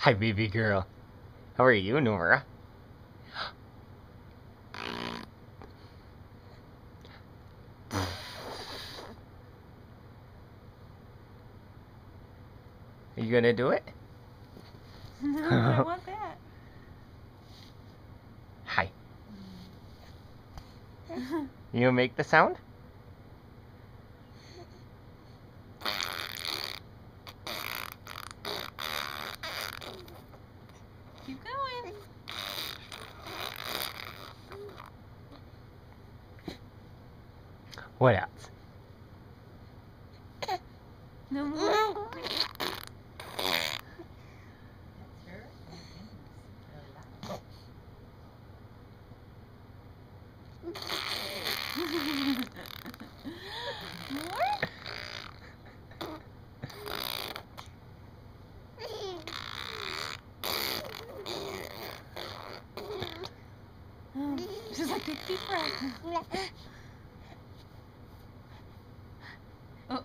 Hi, baby girl. How are you, Nora? Are you gonna do it? No, I want that. Hi. You make the sound? Keep going. What else? No more. More? She's like, take a deep breath. Oh.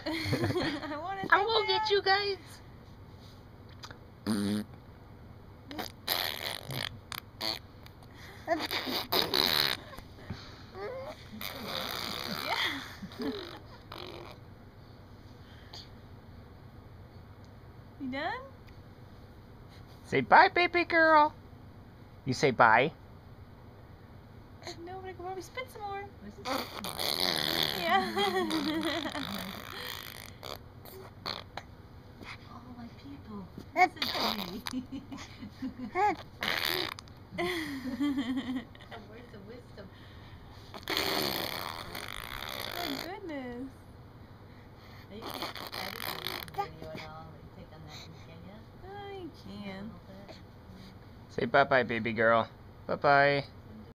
I want to. I will get you guys. Yeah. You done? Say bye, baby girl. You say bye. No, but I can probably spit some more. Yeah. Oh, my people, listen to me. Words of wisdom. Oh, goodness. Now you can edit the video and all, like, take on that in Kenya. Oh, you A can. little bit. Say bye-bye, baby girl. Bye-bye.